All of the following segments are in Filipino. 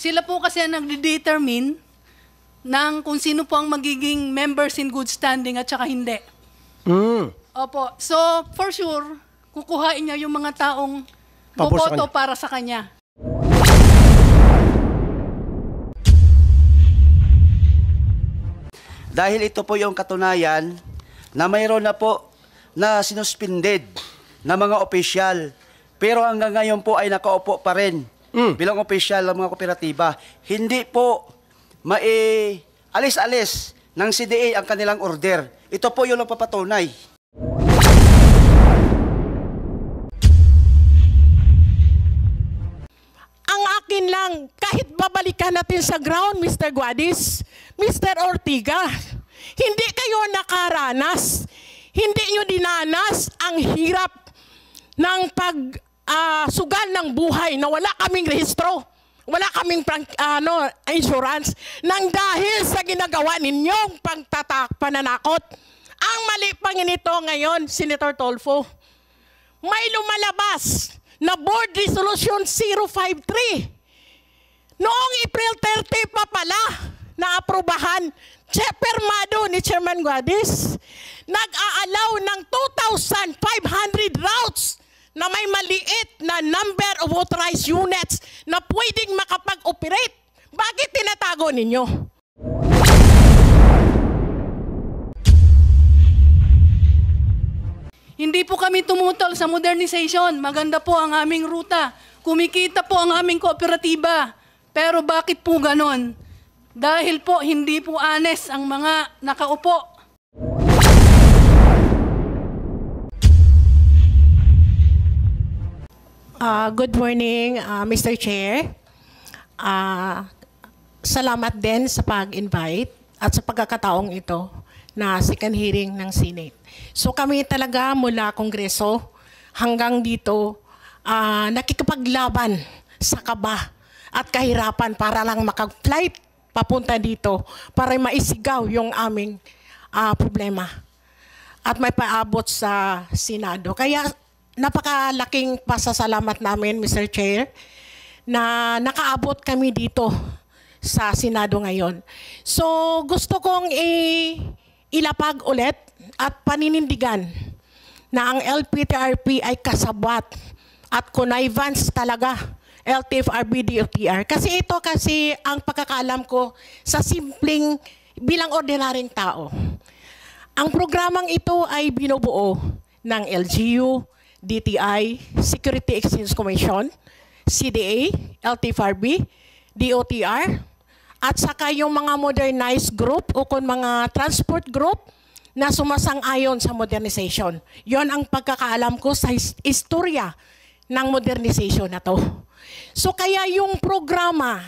Sila po kasi ang nagde-determine ng kung sino po ang magiging members in good standing at saka hindi. Opo. So, for sure, kukuhain niya yung mga taong boboto para sa kanya. Dahil ito po yung katunayan na mayroon na po na sinuspended na mga opisyal. Pero hanggang ngayon po ay nakaupo pa rin bilang opisyal ng mga kooperatiba. Hindi po alis-alis ng CDA ang kanilang order. Ito po yung nagpapatunay. Ang akin lang, kahit babalikan natin sa ground, Mr. Guadis, Mr. Ortiga, hindi kayo nakaranas, hindi nyo dinanas ang hirap ng sugal ng buhay na wala kaming rehistro, wala kaming insurance, nang dahil sa ginagawa ninyong pananakot. Ang mali pa nito ngayon, Senator Tolfo, may lumalabas na Board Resolution 053. Noong April 30 pa pala, naaprubahan, permado ni Chairman Guadis, nag-aalaw ng 2,500 routes na may maliit na number of authorized units na pwedeng makapag-operate. Bakit tinatago ninyo? Hindi po kami tumutol sa modernization. Maganda po ang aming ruta. Kumikita po ang aming kooperatiba. Pero bakit po ganon? Dahil po hindi po honest ang mga nakaupo. Good morning, Mr. Chair. Salamat din sa pag-invite at sa pagkakataong ito na second hearing ng Senate. So kami talaga mula Kongreso hanggang dito nakikipaglaban sa kaba at kahirapan para lang makag-flight papunta dito para maisigaw yung aming problema at may paabot sa Senado. Kaya napakalaking pasasalamat namin, Mr. Chair, na nakaabot kami dito sa Senado ngayon. So gusto kong ilapag ulit at paninindigan na ang LPTRP ay kasabat at connivance talaga LTFRB, DOTR. Kasi ito ang pagkakaalam ko sa simpleng bilang ordinaryong tao. Ang programang ito ay binubuo ng LGU, DTI, Security Exchange Commission, CDA, LTFRB, DOTR, at saka yung mga modernized group o kung mga transport group na sumasang-ayon sa modernization. Yon ang pagkakaalam ko sa istorya ng modernization na to. So kaya yung programa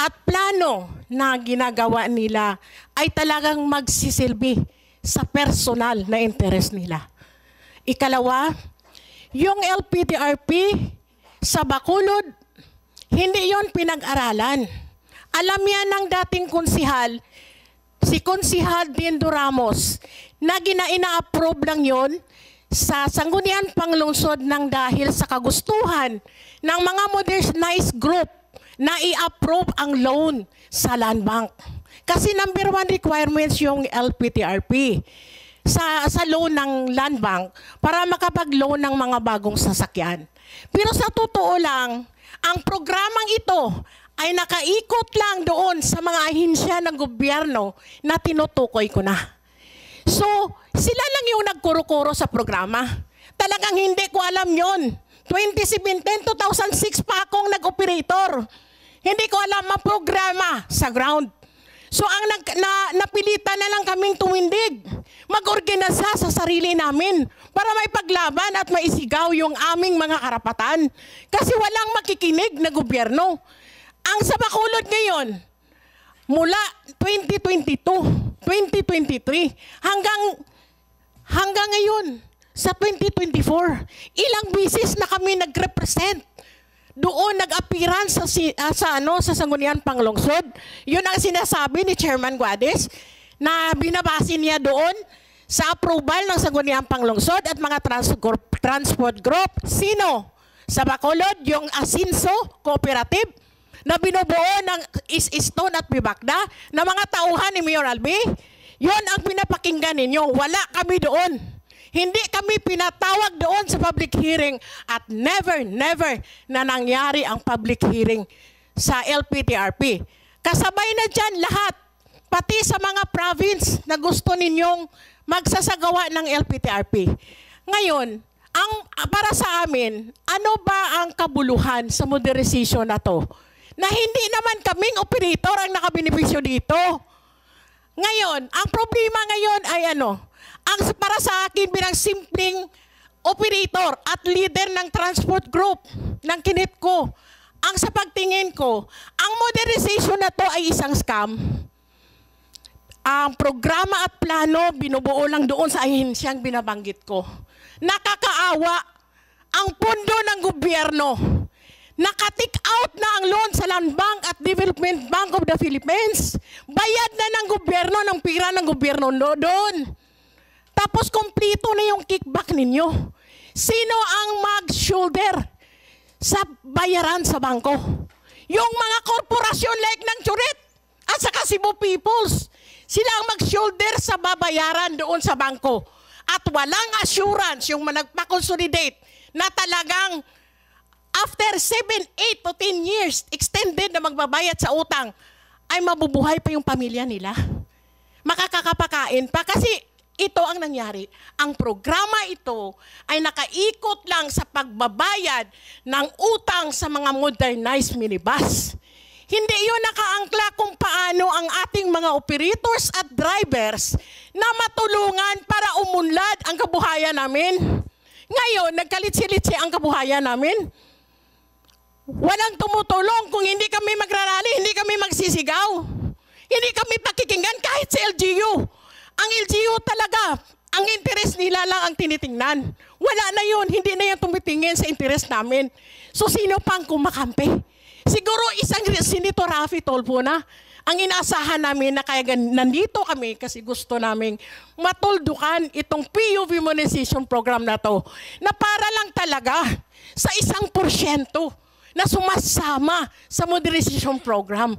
at plano na ginagawa nila ay talagang magsisilbi sa personal na interest nila. Ikalawa, yung LPTRP sa Bacolod, hindi yon pinag-aralan. Alam yan ng dating konsihal, si Konsihal Dindo Ramos, na ina-approve lang yon sa Sangguniang Panglungsod ng dahil sa kagustuhan ng mga modernized group na i-approve ang loan sa Land Bank. Kasi number 1 requirements yung LPTRP sa loan ng Land Bank para makapag-loan ng mga bagong sasakyan. Pero sa totoo lang, ang programang ito ay nakaikot lang doon sa mga ahinsya ng gobyerno na tinutukoy ko na. So, sila lang yung nagkuro-kuro sa programa. Talagang hindi ko alam yon. 2017, 2006 pa akong nag-operator. Hindi ko alam ang programa sa ground. So, ang napilitan na lang kaming tumindig. Mag-organisa sa sarili namin para may paglaban at maisigaw yung aming mga karapatan. Kasi walang makikinig na gobyerno. Ang sa Bacolod ngayon, mula 2022, 2023, hanggang ngayon, sa 2024, ilang bisis na kami nag-represent. Doon nag-apiran sa Sangguniang Panglungsod. Yun ang sinasabi ni Chairman Guadis na binabase niya doon sa approval ng Sangguniang Panglungsod at mga transport group. Sino? Sa Bacolod, yung Asinso Cooperative na binubuo ng Stone at Bibakda na mga tauhan ni Mayor Albi. Yon ang pinapakinggan ninyo. Wala kami doon. Hindi kami pinatawag doon sa public hearing at never na nangyari ang public hearing sa LPTRP. Kasabay na dyan lahat, pati sa mga province na gusto ninyong magsasagawa ng LPTRP. Ngayon, para sa amin, ano ba ang kabuluhan sa modernization na to? Na hindi naman kaming operator ang nakabenepisyo dito. Ngayon, ang problema ngayon ay para sa akin bilang simpleng operator at leader ng transport group ng Kinetco, ang sa pagtingin ko, ang modernization na to ay isang scam. Ang programa at plano, binubuo lang doon sa ahensyang binabanggit ko. Nakakaawa ang pondo ng gobyerno. Nakatik out na ang loan sa Land Bank at Development Bank of the Philippines. Bayad na ng gobyerno, ng pira ng gobyerno doon. Tapos kompleto na yung kickback ninyo. Sino ang mag-shoulder sa bayaran sa bangko? Yung mga korporasyon like ng Churit at saka Cebu Peoples. Sila ang mag-shoulder sa babayaran doon sa bangko. At walang assurance yung nagpa-consolidate na talagang after 7, 8 to 10 years, extended na magbabayad sa utang, ay mabubuhay pa yung pamilya nila. Makakakapakain pa kasi ito ang nangyari. Ang programa ito ay nakaikot lang sa pagbabayad ng utang sa mga modernized minibus. Hindi yun nakaangkla kung paano ang ating mga operators at drivers na matulungan para umunlad ang kabuhayan namin. Ngayon, nagkalitsi-litsi ang kabuhayan namin. Walang tumutulong kung hindi kami magrarally, hindi kami magsisigaw. Hindi kami pakikinggan kahit sa LGU. Ang LGU talaga, ang interes nila lang ang tinitingnan. Wala na yun, hindi na yan tumitingin sa interes namin. So sino pang kumakampi? Siguro isang Senator Raffy Tulfo na ang inaasahan namin na kaya nandito kami kasi gusto naming matuldukan itong PUV monetization program na to na para lang talaga sa 1% na sumasama sa modernization program.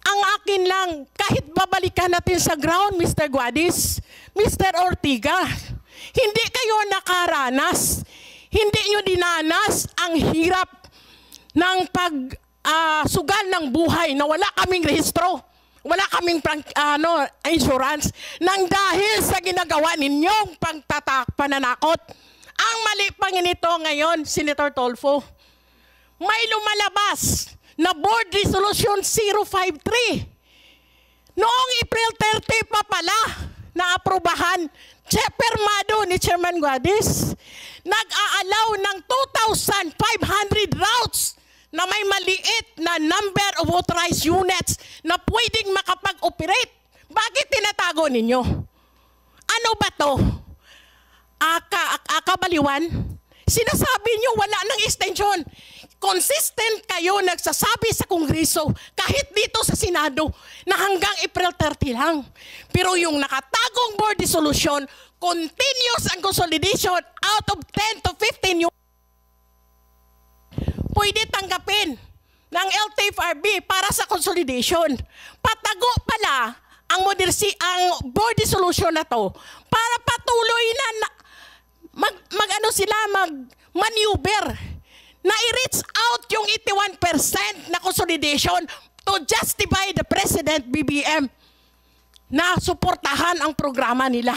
Ang akin lang, kahit babalikan natin sa ground, Mr. Guadis, Mr. Ortiga, hindi kayo nakaranas, hindi nyo dinanas ang hirap ng sugal ng buhay na wala kaming rehistro, wala kaming insurance, nang dahil sa ginagawa ninyong pananakot. Ang mali pa nito ngayon, Senator Tulfo, may lumalabas na Board Resolution 053. Noong April 30 pa pala na aprobahan, permado ni Chairman Guadis, nag-aalaw ng 2,500 routes na may maliit na number of authorized units na pwedeng makapag-operate. Bakit tinatago ninyo? Ano ba to? Kabaliwan? Sinasabi nyo wala ng extension. Consistent kayo nagsasabi sa Kongreso, kahit dito sa Senado, na hanggang April 30 lang. Pero yung nakatagong board resolution, continuous ang consolidation out of 10 to 15 pwede tanggapin ng LTFRB para sa consolidation. Patago pala ang board resolution na to para patuloy na mag-maneuver na i-reach out yung 81% na consolidation to justify the President BBM na suportahan ang programa nila.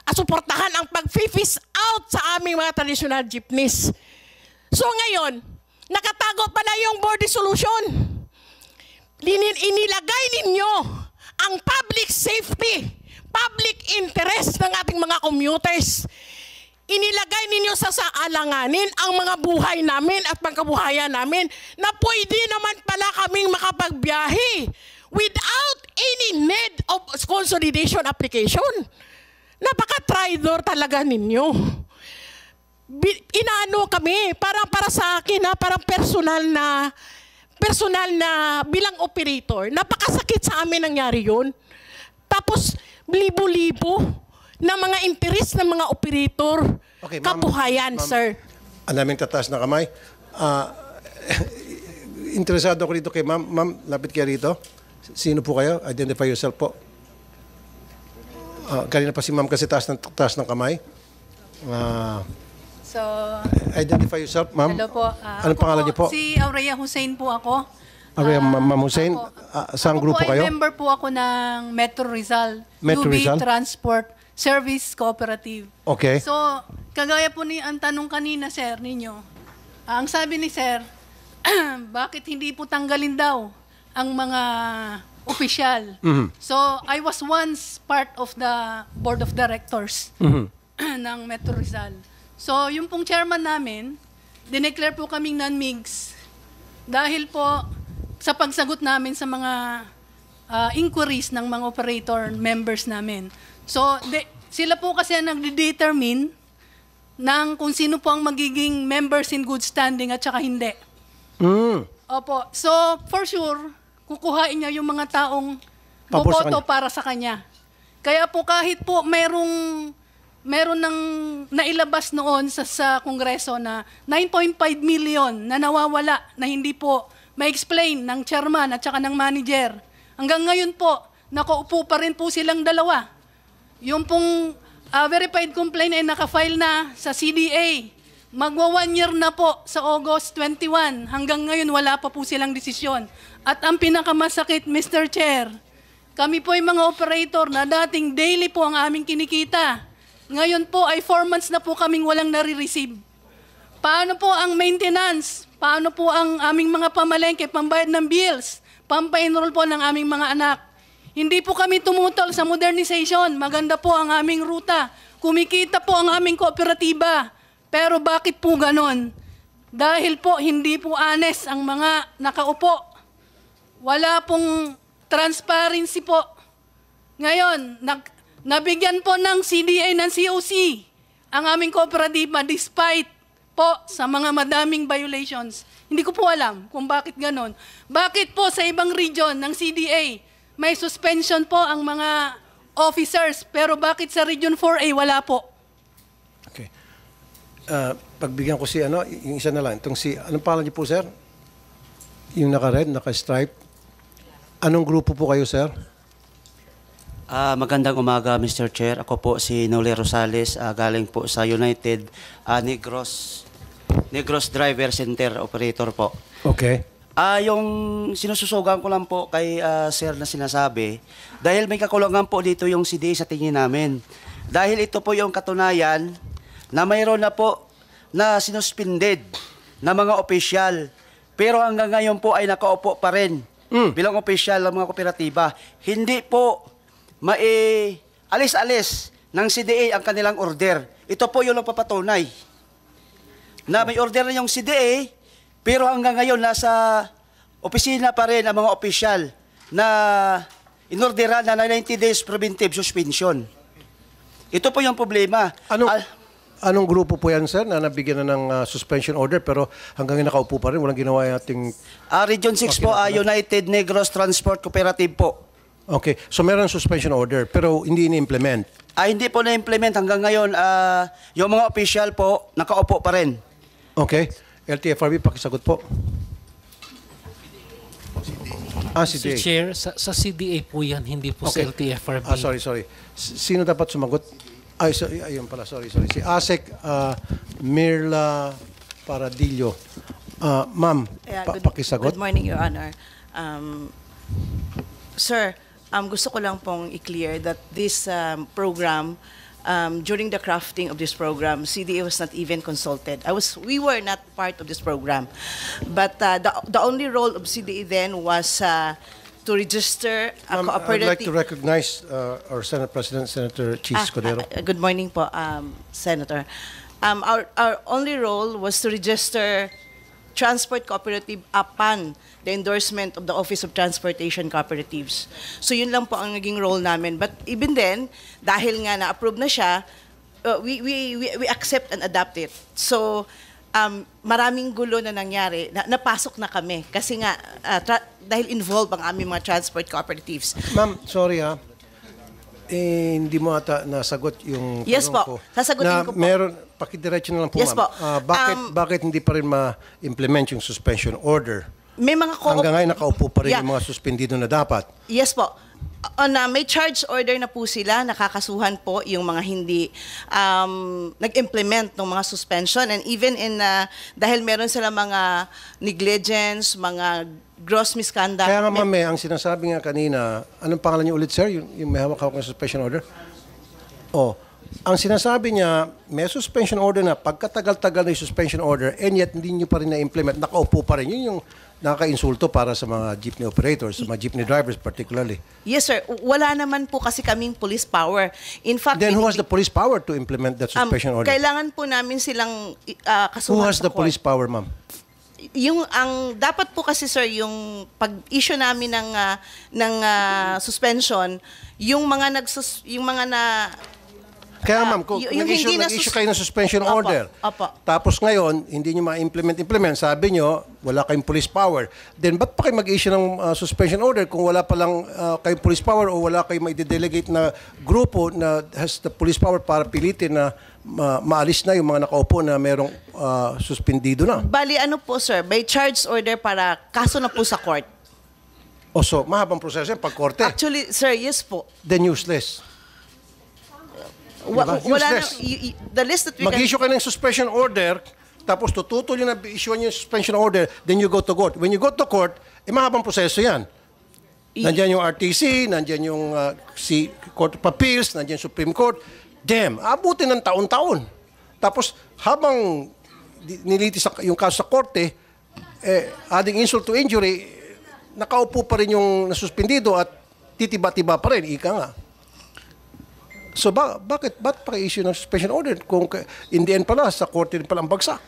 At suportahan ang pag-phase out sa aming mga traditional jeepneys. So ngayon, nakatago pala yung board resolution. Inilagay ninyo ang public safety, public interest ng ating mga commuters. Inilagay ninyo sa alanganin ang mga buhay namin at pangkabuhayan namin na pwede naman pala kaming makapagbiyahe without any need of consolidation application. Napaka-traidor talaga ninyo. Inaano kami, para sa akin, parang personal na bilang operator, napakasakit sa amin nangyari yun. Tapos, libo-libo na mga interes ng mga operator, kabuhayan, sir. Ang daming tataas na kamay. interesado ako dito kay ma'am. Ma'am, lapit kayo rito. Sino po kayo? Identify yourself po. Kanina pa si ma'am kasi taas ng kamay. So, Identify yourself, ma'am. hello po. Anong Ako pangalan niyo po? Si Aurea Hussein po ako. Ma'am Hussein, saan grupo Ako po ay kayo? member po ako ng Metro Rizal. Metro UB Rizal? Transport Service Cooperative. Okay. So, kagaya po ni ang tanong kanina, sir, ninyo. Ang sabi ni sir, bakit hindi po tanggalin daw ang mga opisyal? So, I was once part of the board of directors ng Metro Rizal. So, yung pong chairman namin, dineclare po kaming non-MIGs dahil po sa pagsagot namin sa mga inquiries ng mga operator members namin. So, sila po kasi ang nagde-determine ng kung sino po ang magiging members in good standing at saka hindi. Opo. So, for sure, kukuhain niya yung mga taong Pabor sa boboto kanya. para sa kanya. Kaya po kahit po meron ng nailabas noon sa Kongreso na 9.5 million na nawawala na hindi po ma-explain ng chairman at saka ng manager. Hanggang ngayon po, nakaupo pa rin po silang dalawa. Yung pong verified complaint ay nakafile na sa CDA. Magwa 1 year na po sa August 21. Hanggang ngayon wala pa po silang desisyon. At ang pinakamasakit, Mr. Chair, kami po ay mga operator na dating daily po ang aming kinikita. Ngayon po ay 4 months na po kaming walang nare-receive. Paano po ang maintenance? Paano po ang aming mga pamalengke, pambayad ng bills, pampa-enroll po ng aming mga anak? Hindi po kami tumutol sa modernization. Maganda po ang aming ruta. Kumikita po ang aming kooperatiba. Pero bakit po ganon? Dahil po hindi po honest ang mga nakaupo. Wala pong transparency po. Ngayon, nabigyan po ng CDA ng COC ang aming kooperatiba despite po sa mga madaming violations. Hindi ko po alam kung bakit ganon. Bakit po sa ibang region ng CDA may suspension po ang mga officers, pero bakit sa Region 4A wala po? Okay. Pagbigyan ko si yung isa na lang. Itong anong pangalan niyo po, sir? Yung naka-red, naka-stripe. Anong grupo po kayo, sir? Magandang umaga, Mr. Chair. Ako po si Noli Rosales, galing po sa United Negros Driver Center Operator po. Okay. Yung sinususugan ko lang po kay sir na sinasabi, dahil may kakulangan po dito yung CDA sa tingin namin. Dahil ito po yung katunayan na mayroon na po na sinuspended na mga opisyal, pero hanggang ngayon po ay nakaupo pa rin bilang opisyal ng mga kooperatiba. Hindi po alis-alis ng CDA ang kanilang order. Ito po yung nagpapatunay na may order na yung CDA, pero hanggang ngayon nasa opisina pa rin ang mga opisyal na inorderan na 90 days preventive suspension. Ito po yung problema. Anong grupo po yan, sir, na nabigyan na ng suspension order pero hanggang ngayon nakaupo pa rin? Walang ginawa yung ating... Region 6 po, United Negros Transport Cooperative po. Okay. So meron suspension order pero hindi ini-implement? Hindi po na-implement hanggang ngayon. Yung mga opisyal po, nakaupo pa rin. Okay. LTFRB, pakisagot po. Mr. CDA. Chair, sa CDA po yan, hindi po Okay. sa LTFRB. Sorry. Sino dapat sumagot? Ayun pala, sorry. Si ASEC Mirla Paradillo. Ma'am, pakisagot. Good morning, Your Honor. Sir, gusto ko lang pong i-clear that this program, during the crafting of this program, CDA was not even consulted. We were not part of this program. But the only role of CDA then was to register a cooperative... I'd like to recognize our Senate President, Senator Cheese Cordero. Good morning po, Senator. Our only role was to register transport cooperative upon the endorsement of the Office of Transportation Cooperatives. So yun lang po ang naging role namin. But even then, dahil nga na-approve na siya, we accept and adapt it. So maraming gulo na nangyari, napasok na kami. Kasi nga, dahil involved ang aming mga transport cooperatives. Ma'am, sorry hindi mo ata nasagot yung Yes tanong po. ko. Sasagutin ko po. Pakidiretso na lang po, Yes ma'am. po. Bakit hindi pa rin ma-implement yung suspension order? May mga Hanggang ngayon, nakaupo pa rin Yeah. yung mga suspendido na dapat. Yes po. May charge order na po sila, nakakasuhan po yung mga hindi nag-implement ng mga suspension, and even in dahil meron sila mga negligence, mga gross misconduct. Kaya nga, ma'am, ang sinasabi nga kanina, anong pangalan niyo ulit, sir? Yung may hawak-hawak ng suspension order? Oh, ang sinasabi niya, may suspension order na, pagkatagal-tagal na yung suspension order, and yet hindi niyo pa rin na-implement, nakaupo pa rin. Yun yung nakaka-insulto para sa mga jeepney operators, sa mga jeepney drivers particularly. Yes, sir. Wala naman po kasi kaming police power. In fact, Then who has the police power to implement that suspension order? kailangan po namin silang kasuhan Who has sa the court. police power, ma'am? Yung ang dapat po kasi, sir, yung pag-issue namin ng suspension, yung mga Kaya ma'am, kung yung hindi nag-issue kayo ng suspension Opo, order, opo. tapos ngayon, hindi nyo ma-implement, sabi nyo, wala kayong police power, then ba't pa kayo mag-issue ng suspension order kung wala palang kayong police power o wala kayong ma-delegate na grupo na has the police power para pilitin na maalis na yung mga nakaupo na merong suspendido na? Bali, ano po, sir, by charge order para kaso na po sa court. O so, mahabang proseso yan, pag korte, Actually, sir, yes po. then useless. Diba? Wala na, Useless. the list that we Mag-issue ka ng suspension order, tapos tututol yun na issue yung suspension order, then you go to court. When you go to court, mahabang proseso yan. Nandiyan yung RTC, nandiyan yung Court of Appeals, nandiyan yung Supreme Court. Damn, abutin ng taon-taon. Tapos habang nilitis yung kaso sa korte, adding insult to injury, nakaupo pa rin yung nasuspendido at titiba-tiba pa rin, ika nga. So bakit pa-issue ng suspension order kung in the end pala sa korte rin pala ang bagsak?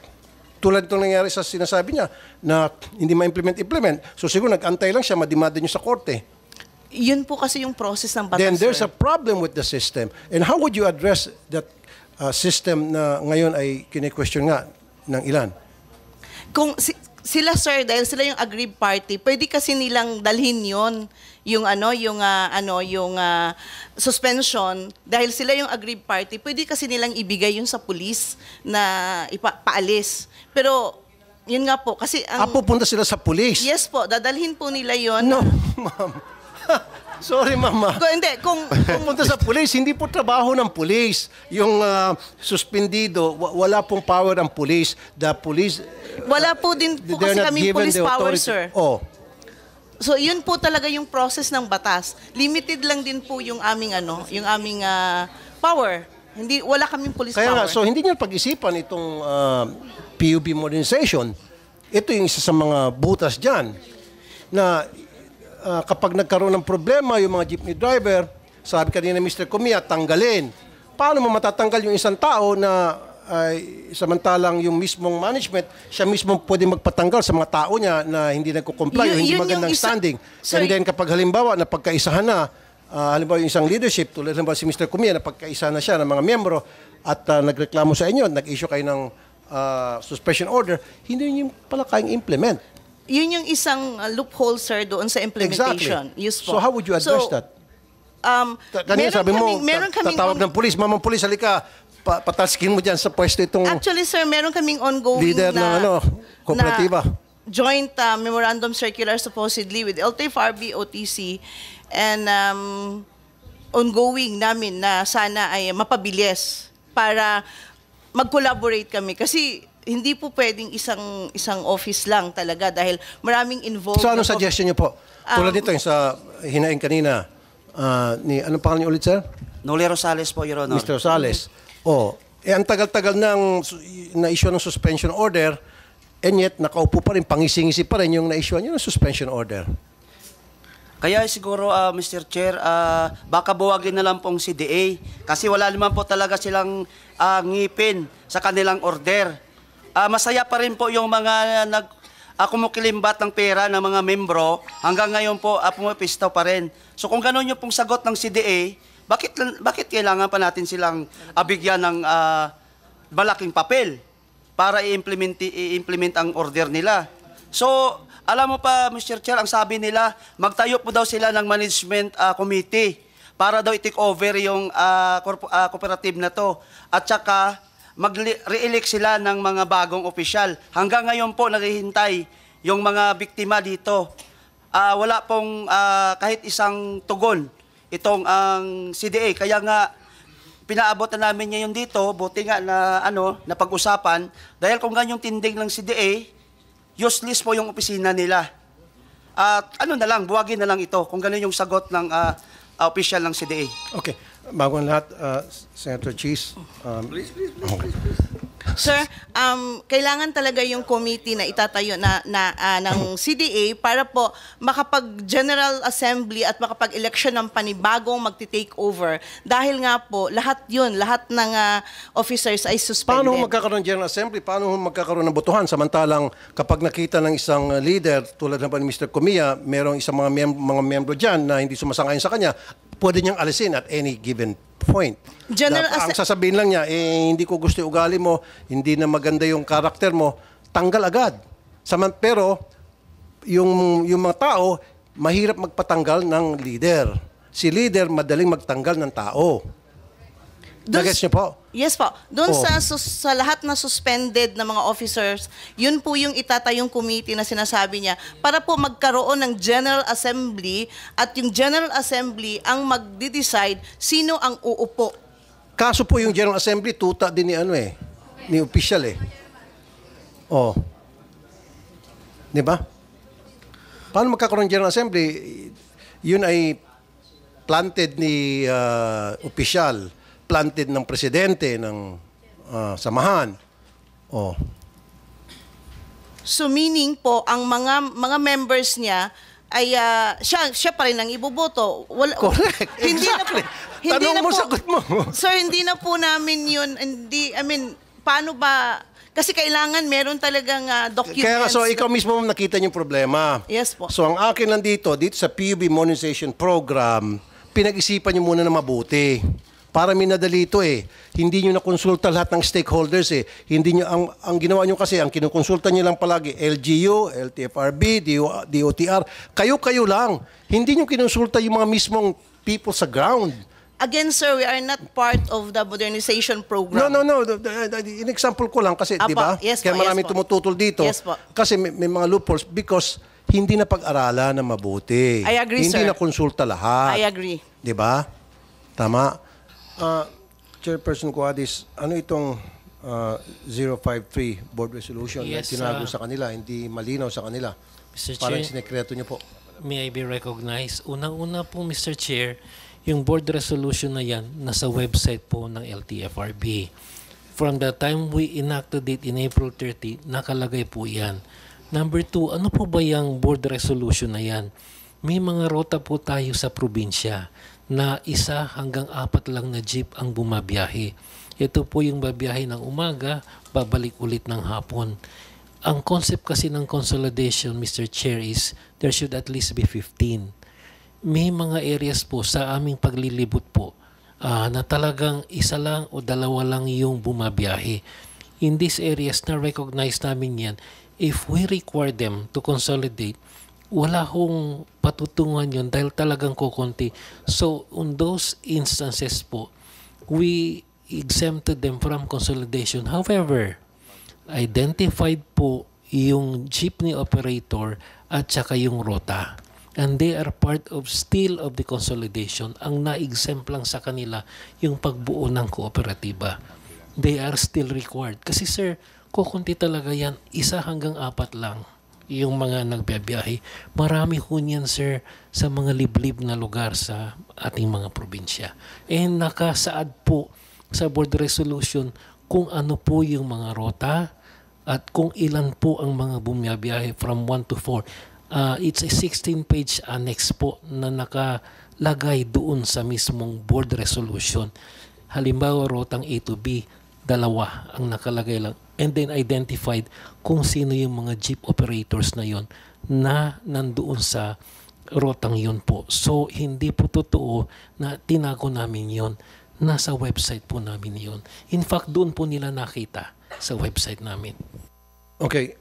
Tulad itong nangyari sa sinasabi niya na hindi ma-implement. So siguro nag-antay lang siya, madimanda niyo sa korte. Yun po kasi yung process ng batas, Then there's sir. a problem with the system. And how would you address that system na ngayon ay kine-question nga ng ilan? Kung sila, sir, dahil sila yung aggrieved party, pwede kasi nilang dalhin yon yung suspension, dahil sila yung aggrieved party, pwede kasi nilang ibigay yun sa police na paalis. Pero yun nga po kasi Pupunta sila sa police? yes po, dadalhin po nila yon. No, ma'am. Sorry, mama. Kung Pupunta sa police, hindi po trabaho ng police. Yung suspendido, wala pong power ang police. The police, wala po din po they're kasi not kami given police the power, authority. sir. Oh. So yun po talaga yung process ng batas. Limited lang din po yung aming power. Wala kaming police Kaya nga, power. so hindi niyo pag-isipan itong PUB modernization. Ito yung isa sa mga butas dyan na kapag nagkaroon ng problema yung mga jeepney driver, sabi kanina Mr. Comia, tanggalin. Paano mo matatanggal yung isang tao na samantalang yung mismong management, siya mismo pwede magpatanggal sa mga tao niya na hindi nagko-comply o hindi Yun yung magandang standing. Sir, And then kapag halimbawa na pagkaisahan na, halimbawa yung isang leadership, tulad halimbawa si Mr. Comia na pagkaisahan na siya ng mga miyembro at nagreklamo sa inyo, nag-issue kayo ng suspension order, hindi niyo pala kayang implement. Yun yung isang loophole, sir, doon sa implementation. Exactly. Yes po. So how would you address that? Kanina sabi mo, tatawag ng pulis, mamang pulis, halika, pataskin mo dyan sa pwesto itong Actually, sir, meron kaming ongoing leader ng kooperatiba. na joint memorandum circular supposedly with LTFRB, OTC, and ongoing namin na sana ay mapabilis para mag-collaborate kami. Kasi hindi po pwedeng isang office lang talaga dahil maraming involved. So anong suggestion niyo po? Tulad nito yung sa hinaing kanina, anong pangalan niyo ulit, sir? Noli Rosales po, Your Honor. Mr. Rosales. Ang tagal-tagal na-issue ng suspension order, and yet nakaupo pa rin, pangisingisi pa rin yung na-issue ng suspension order. Kaya siguro, Mr. Chair, baka buwagin na lang pong CDA kasi wala naman po talaga silang ngipin sa kanilang order. Masaya pa rin po yung mga kumukilimbat ng pera ng mga membro. Hanggang ngayon po, pumapistaw pa rin. So kung gano'n yung pong sagot ng CDA, bakit kailangan pa natin silang bigyan ng malaking papel para i-implement ang order nila? So, alam mo pa, Mr. Chair, ang sabi nila, magtayo po daw sila ng management committee para daw i-take over yung cooperative na to. At saka, mag-re-elect sila ng mga bagong opisyal. Hanggang ngayon po, naghihintay yung mga biktima dito. Wala pong kahit isang tugon itong ang CDA. Kaya nga, pinaabot na namin ngayon dito, buti nga na napag-usapan, dahil kung ganyong tindig ng CDA, useless po yung opisina nila. Na lang, buwagin na lang ito kung gano'n yung sagot ng official ng CDA. Okay. Bago ang lahat, Senator Cheese. Please. Sir, kailangan talaga yung committee na itatayo ng CDA para po makapag-General Assembly at makapag-election ng panibagong magti-take over. Dahil nga po, lahat ng officers ay suspended. Paano magkakaroon ng General Assembly? Paano magkakaroon ng botohan? Samantalang kapag nakita ng isang leader, tulad ng ni Mr. Comia, merong isang mga membro dyan na hindi sumasang-ayon sa kanya, pwede niyang alisin at any given point. Ang sasabihin lang niya, hindi ko gusto yung ugali mo, hindi na maganda yung karakter mo, tanggal agad. Pero yung mga tao, mahirap magpatanggal ng leader. Si leader, madaling magtanggal ng tao. Nagets niyo po? Yes po. Doon sa lahat na suspended na mga officers, yun po yung itatayong committee na sinasabi niya para po magkaroon ng General Assembly at yung General Assembly ang magde-decide sino ang uupo. Kaso po yung General Assembly, tuta din ni official Di ba? Paano magkakaroon ng General Assembly? Yun ay planted ni official, planted ng presidente ng samahan. So meaning po ang mga members niya ay siya pa rin ang iboboto. Correct. Exactly. Tanong mo, sagot mo. Sir, hindi na po namin yun, paano ba, kasi kailangan meron talagang documents. Kaya so ikaw mismo nakita niyo yung problema. Yes po. So ang akin lang dito sa PUB Modernization Program, pinag-isipan niyo muna na mabuti. Para minadali ito Hindi nyo nakonsulta lahat ng stakeholders Hindi nyo, ang ginawa nyo kasi, ang kinukonsulta nyo lang palagi, LGU, LTFRB, DOTR, kayo-kayo lang. Hindi nyo kinonsulta yung mga mismong people sa ground. Again, sir, we are not part of the modernization program. No. In example ko lang kasi, di ba? Yes Kaya po, maraming tumututol dito. Yes po. Kasi may mga loopholes because hindi na pag-aralan na mabuti. I agree, hindi sir. na konsulta lahat. I agree. Di ba? Tama. Chairperson Cuadis, ano itong 053 board resolution na Yes, tinago sa kanila, hindi malinaw sa kanila? Mr. Parang Chair, sinekreto niyo po. may I be recognized? Unang-una po, Mr. Chair, yung board resolution na yan, nasa website po ng LTFRB. From the time we enacted it in April 30, nakalagay po yan. Number 2, ano po ba yung board resolution na yan? May mga rota po tayo sa probinsya na 1 hanggang 4 lang na jeep ang bumabiyahe. Ito po yung babiyahe ng umaga, babalik ulit ng hapon. Ang concept kasi ng consolidation, Mr. Chair, is there should at least be 15. May mga areas po sa aming paglilibot po na talagang 1 lang o 2 lang yung bumabiyahe. In these areas na recognize namin yan, if we require them to consolidate, wala hong patutungan yun dahil talagang kukunti. So, on those instances po, we exempted them from consolidation. However, identified po yung jeepney operator at saka yung rota. And they are part of still of the consolidation. Ang na-exempt lang sa kanila yung pagbuo ng kooperatiba. They are still required. Kasi sir, kukunti talaga yan. 1 hanggang 4 lang yung mga nagbiyahe. Marami ho niyan, sir, sa mga liblib na lugar sa ating mga probinsya. And nakasaad po sa board resolution kung ano po yung mga rota at kung ilan po ang mga bumiyabiyahe from 1 to 4. It's a 16-page annex po na nakalagay doon sa mismong board resolution. Halimbawa, rotang A to B, 2 ang nakalagay lang. And then identified kung sino yung mga jeep operators na yon na nandoon sa rotang yon po. So, hindi po totoo na tinago namin yon. Nasa website po namin yon. In fact, doon po nila nakita sa website namin. Okay.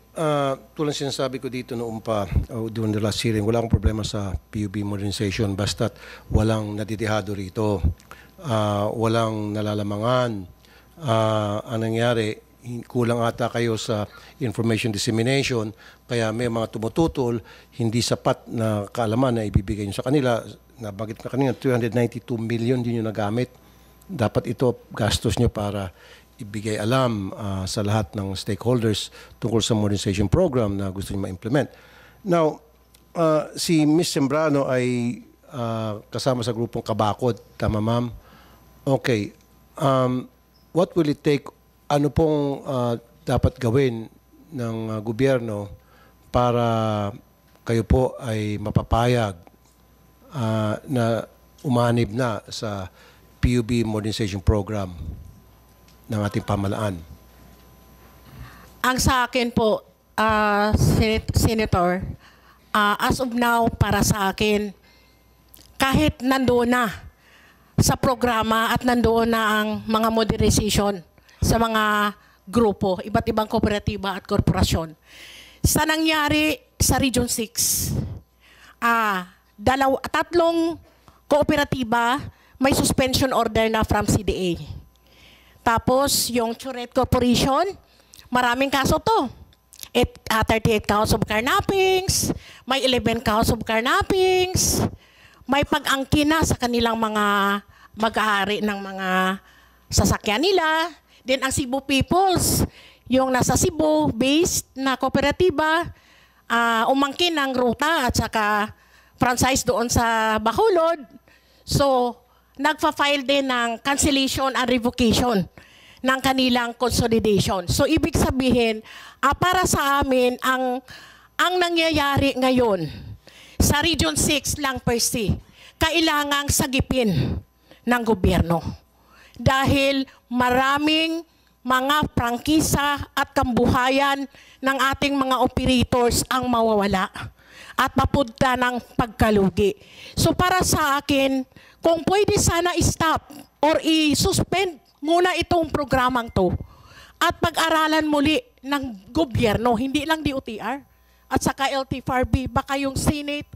Tulad sinasabi ko dito noong pa during the last hearing, wala akong problema sa PUB modernization basta't walang nadidihado rito. Walang nalalamangan. Ang nangyari, kulang ata kayo sa information dissemination, kaya may mga tumututol, hindi sapat na kaalaman na ibibigay nyo sa kanila. Nabanggit na kanina, 292 million din yung nagamit. Dapat ito gastos nyo para ibigay alam sa lahat ng stakeholders tungkol sa modernization program na gusto nyo ma-implement. Now, si Ms. Sembrano ay kasama sa grupong Kabakod. Tama, ma'am? Okay. What will it take? Ano pong dapat gawin ng gobyerno para kayo po ay mapapayag na umanib na sa PUB modernization program ng ating pamalaan? Ang sa akin po, Senator, as of now, para sa akin, kahit nandoon na sa programa at nandoon na ang mga modernization sa mga grupo, iba't ibang kooperatiba at korporasyon. Sa nangyari sa Region 6, tatlong kooperatiba may suspension order na from CDA. Tapos yung Churet Corporation, maraming kaso to. 38 counts of carnappings, may 11 counts of carnappings, may pag-angkin na sa kanilang mga mag-aari ng mga sasakyan nila. Then ang Cebu Peoples, yung nasa Cebu based na kooperatiba, umangkin ng ruta at saka franchise doon sa Bacolod. So, nagfa-file din ng cancellation and revocation ng kanilang consolidation. So, ibig sabihin, para sa amin, ang nangyayari ngayon sa Region 6 lang per se, kailangang sagipin ng gobyerno. Dahil maraming mga prangkisa at kambuhayan ng ating mga operators ang mawawala at mapunta ng pagkalugi. So para sa akin, kung pwede sana i-stop or i-suspend muna itong programang to at pag-aralan muli ng gobyerno, hindi lang DOTR at saka LTFRB, baka yung Senate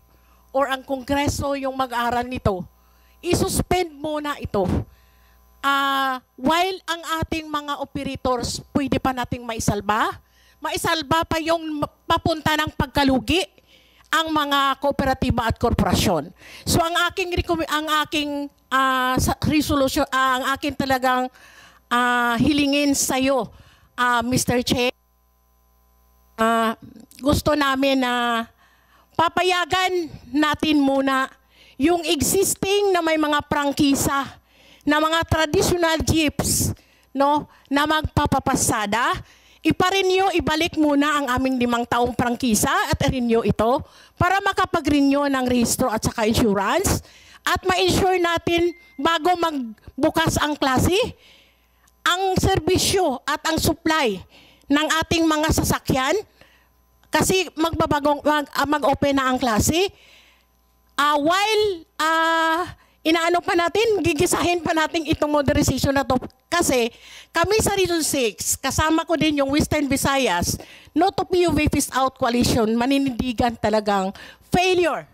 or ang Kongreso yung mag-aral nito, i-suspend muna ito. While ang ating mga operators pwede pa nating maisalba pa yung papunta ng pagkalugi ang mga kooperatiba at korporasyon. So ang aking resolution, ang aking talagang hilingin sa iyo, Mr. Chair, gusto namin na papayagan natin muna yung existing na may mga prangkisa na mga traditional jeeps, no, na magpapapasada, ipa-renew, ibalik muna ang aming 5 taong prangkisa at renew ito para makapag-renew ng rehistro at saka insurance at ma-insure natin bago magbukas ang klase, ang serbisyo at ang supply ng ating mga sasakyan kasi mag-open na ang klase. While inaano pa natin, gigisahin pa natin itong modernization na to. Kasi kami sa Region 6, kasama ko din yung Western Visayas, no to PUV Phase Out Coalition, maninindigan talagang failure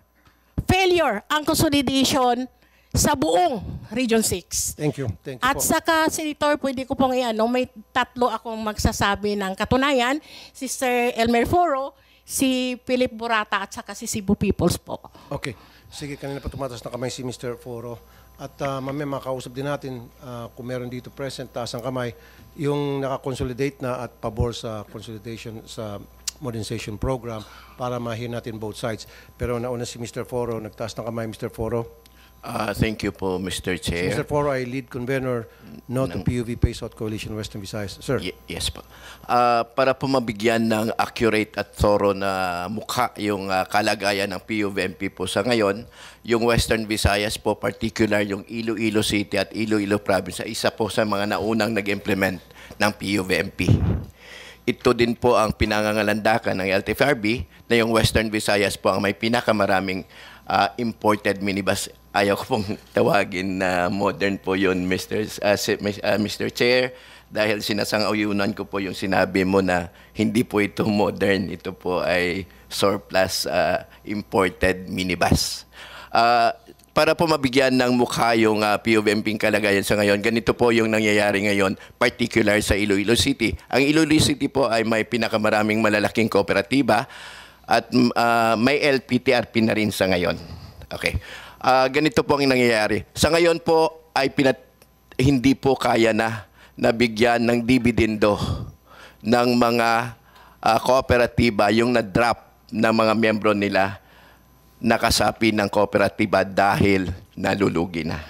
ang consolidation sa buong Region 6. Thank you. Thank you At saka, Senator, pwede ko pong may 3 akong magsasabi ng katunayan, si Sir Elmer Foro, si Philip Burata, at saka si Cebu Peoples po. Okay. Sige, kanina pa tumatas na kamay si Mr. Foro. At mamaya makausap din natin kung meron dito present, taas ang kamay, yung nakakonsolidate na at pabor sa consolidation sa modernization program para mahin natin both sides. Pero nauna si Mr. Foro, nagtaas ng kamay. Mr. Foro. Thank you po, Mr. Chair. Mr. Foro ay lead convener no to PUV Phase Out Coalition Western Visayas. Sir. Yes po. Para po mabigyan ng accurate at thorough na mukha yung kalagayan ng PUVMP po sa ngayon, yung Western Visayas po, particular yung Iloilo City at Iloilo Province, isa po sa mga naunang nag-implement ng PUVMP. Ito din po ang pinangangalandakan ng LTFRB na yung Western Visayas po ang may pinakamaraming imported minibus. Ayaw ko pong tawagin na modern po yun, Mr. Chair, dahil sinasang-ayunan ko po yung sinabi mo na hindi po ito modern, ito po ay surplus imported minibus. para po mabigyan ng mukha yung POVMP kalagayan sa ngayon, ganito po yung nangyayari ngayon, particular sa Iloilo City. Ang Iloilo City po ay may pinakamaraming malalaking kooperatiba at may LPTRP na rin sa ngayon. Okay. Ganito po ang nangyayari. Sa ngayon po ay hindi po kaya na nabigyan ng dividendo ng mga kooperatiba yung na-drop ng mga miyembro nila nakasapi ng kooperatiba dahil nalulugi na.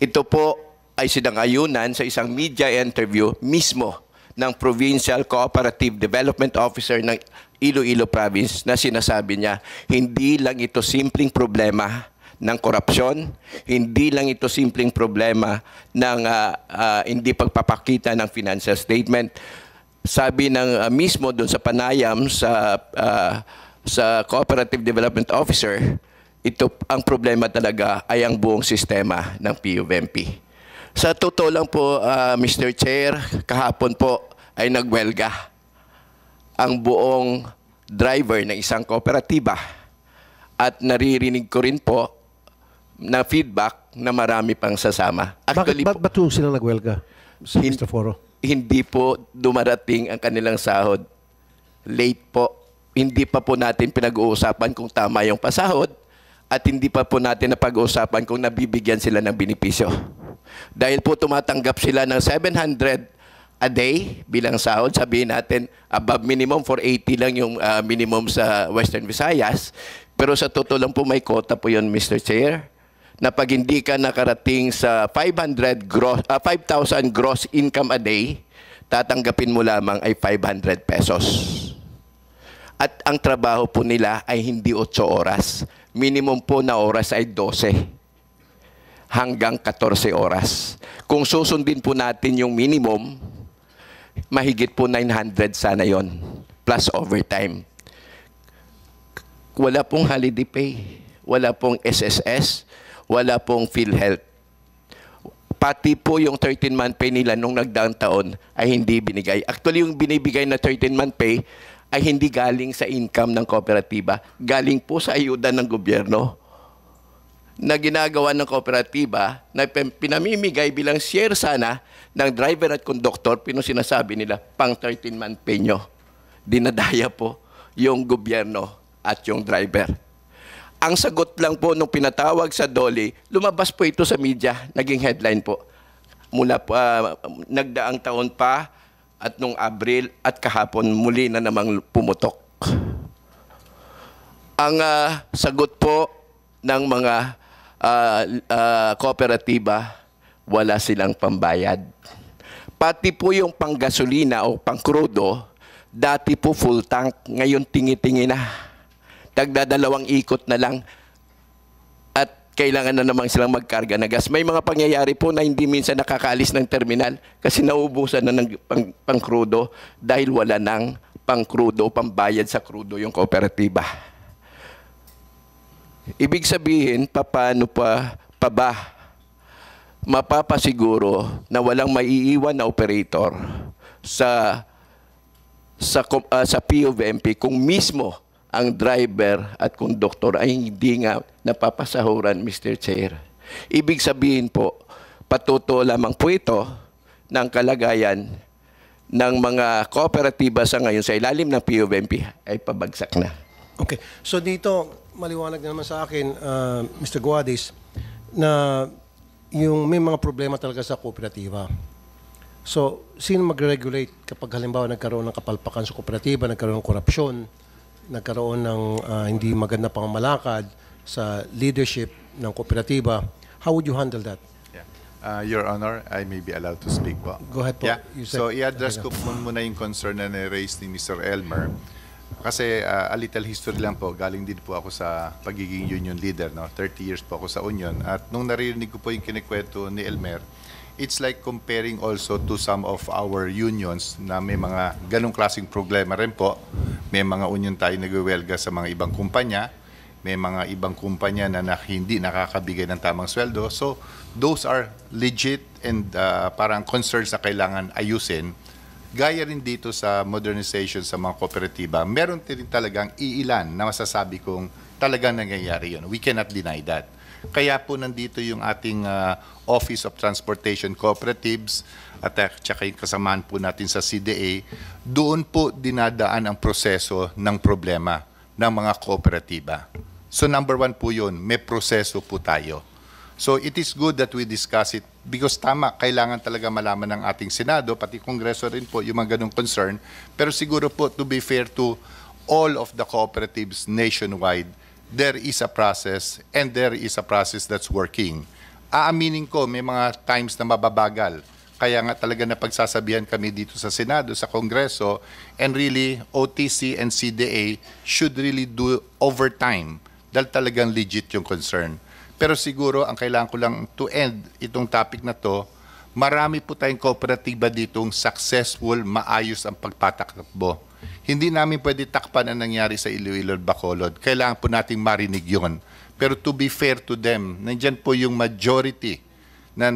Ito po ay sinangayunan sa isang media interview mismo ng Provincial Cooperative Development Officer ng Iloilo Province na sinasabi niya, hindi lang ito simpleng problema ng korupsyon, hindi lang ito simpleng problema ng hindi pagpapakita ng financial statement. Sabi ng mismo doon sa panayam sa Cooperative Development Officer, ito ang problema talaga ay ang buong sistema ng POVMP. Sa totoo lang po, Mr. Chair, kahapon po ay nagwelga ang buong driver ng isang kooperatiba at naririnig ko rin po na feedback na marami pang sasama. Actually, Bakit ba sila nagwelga, Mr. Foro? Hindi po dumarating ang kanilang sahod. Late po. Hindi pa po natin pinag-uusapan kung tama yung pasahod at hindi pa po natin napag-uusapan kung nabibigyan sila ng benepisyo. Dahil po tumatanggap sila ng 700 a day bilang sahod, sabihin natin above minimum, 480 lang yung minimum sa Western Visayas. Pero sa totoo lang po may quota po yun, Mr. Chair, na pag hindi ka nakarating sa 5,000 gross income a day, tatanggapin mo lamang ay 500 pesos. At ang trabaho po nila ay hindi 8 oras. Minimum po na oras ay 12 hanggang 14 oras. Kung susundin po natin yung minimum, mahigit po 900 sana yon plus overtime. Wala pong holiday pay, wala pong SSS, wala pong PhilHealth. Pati po yung 13-month pay nila nung nagdaang taon ay hindi binigay. Actually, yung binibigay na 13-month pay ay hindi galing sa income ng kooperatiba, galing po sa ayuda ng gobyerno na ginagawa ng kooperatiba na pinamimigay bilang share sana ng driver at conductor, sinasabi nila, pang 13-month pay nyo. Dinadaya po yung gobyerno at yung driver. Ang sagot lang po nung pinatawag sa DOLE, lumabas po ito sa media, naging headline po. Mula nagdaang taon pa, at nung Abril at kahapon muli na namang pumutok. Ang sagot po ng mga kooperatiba, wala silang pambayad. Pati po yung panggasolina o pangkrudo, dati po full tank, ngayon tingi-tingi na. Tagdadalawang ikot na lang at kailangan na naman silang magkarga na gas. May mga pangyayari po na hindi minsan nakakaalis ng terminal kasi nauubusan na ng pangkrudo dahil wala ng pangkrudo, pambayad sa krudo yung kooperatiba. Ibig sabihin, paano pa ba mapapasiguro na walang maiiwan na operator sa POVMP kung mismo ang driver at conductor ay hindi nga napapasahuran, Mr. Chair. Ibig sabihin po, patuto lamang po ito ng kalagayan ng mga kooperatiba sa ngayon sa ilalim ng POVMP ay pabagsak na. Okay. So dito, maliwanag na naman sa akin, Mr. Guadis, na yung may mga problema talaga sa kooperatiba. So, sino mag-regulate kapag halimbawa nagkaroon ng kapalpakan sa kooperatiba, nagkaroon ng korupsyon, nagkaroon ng hindi maganda pang malakad sa leadership ng kooperatiba? How would you handle that? Yeah. Your Honor, I may be allowed to speak po. Go ahead po. Yeah. So, i-address ko po muna yung concern na na-raise ni Mr. Elmer. Kasi a little history lang po, galing din po ako sa pagiging union leader. No? 30 years po ako sa union. At nung narinig ko po yung kinikwento ni Elmer, it's like comparing also to some of our unions na may mga ganong klaseng problema rin po. May mga union tayo nagwewelga sa mga ibang kumpanya. May mga ibang kumpanya na hindi nakakabigay ng tamang sweldo. So, those are legit and parang concerns na kailangan ayusin. Gaya rin dito sa modernization sa mga kooperatiba, meron din talagang iilan na masasabi kong talagang nangyayari yun. We cannot deny that. Kaya po nandito yung ating Office of Transportation Cooperatives at saka yung kasamaan po natin sa CDA. Doon po dinadaan ang proseso ng problema ng mga kooperatiba. So number 1 po yun, may proseso po tayo. So it is good that we discuss it because tama, kailangan talaga malaman ng ating Senado, pati Kongreso rin po yung mga ganong concern. Pero siguro po, to be fair to all of the cooperatives nationwide, there is a process and there is a process that's working. Aaminin ko, may mga times na mababagal. Kaya nga talaga napagsasabihan kami dito sa Senado, sa Kongreso, and really OTC and CDA should really do overtime dahil talagang legit yung concern. Pero siguro, ang kailangan ko lang to end itong topic na to, marami po tayong kooperatiba ditong successful, maayos ang pagpatakbo. Hindi namin pwede takpan ang nangyari sa Iloilo at Bacolod. Kailangan po nating marinig yun. Pero to be fair to them, nandyan po yung majority na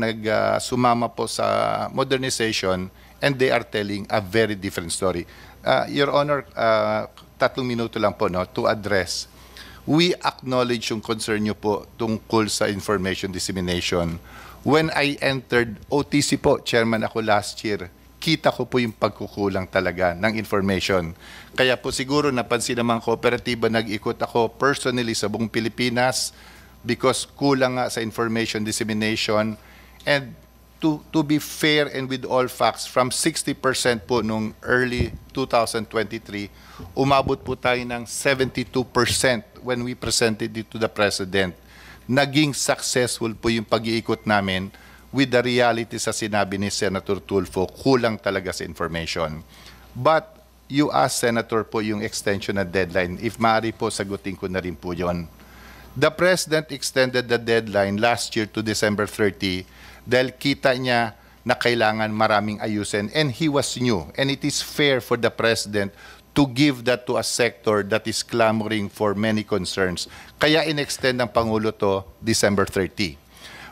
sumama po sa modernization and they are telling a very different story. Your Honor, 3 minuto lang po to address. We acknowledge yung concern nyo po tungkol sa information dissemination. When I entered OTC po, chairman ako last year, kita ko po yung pagkukulang talaga ng information. Kaya po siguro napansin ng mga kooperatiba, nag-ikot ako personally sa buong Pilipinas because kulang nga sa information dissemination. And to be fair and with all facts, from 60% po nung early 2023, umabot po tayo ng 72% when we presented it to the President. Naging successful po yung pag-iikot namin with the reality sa sinabi ni Senator Tulfo, kulang talaga sa information. But you asked Senator po yung extension na deadline. If maaari po, sagutin ko na rin po yun. The President extended the deadline last year to December 30 dahil kita niya na kailangan maraming ayusin and he was new. And it is fair for the President to give that to a sector that is clamoring for many concerns. Kaya in-extend ng Pangulo to December 30.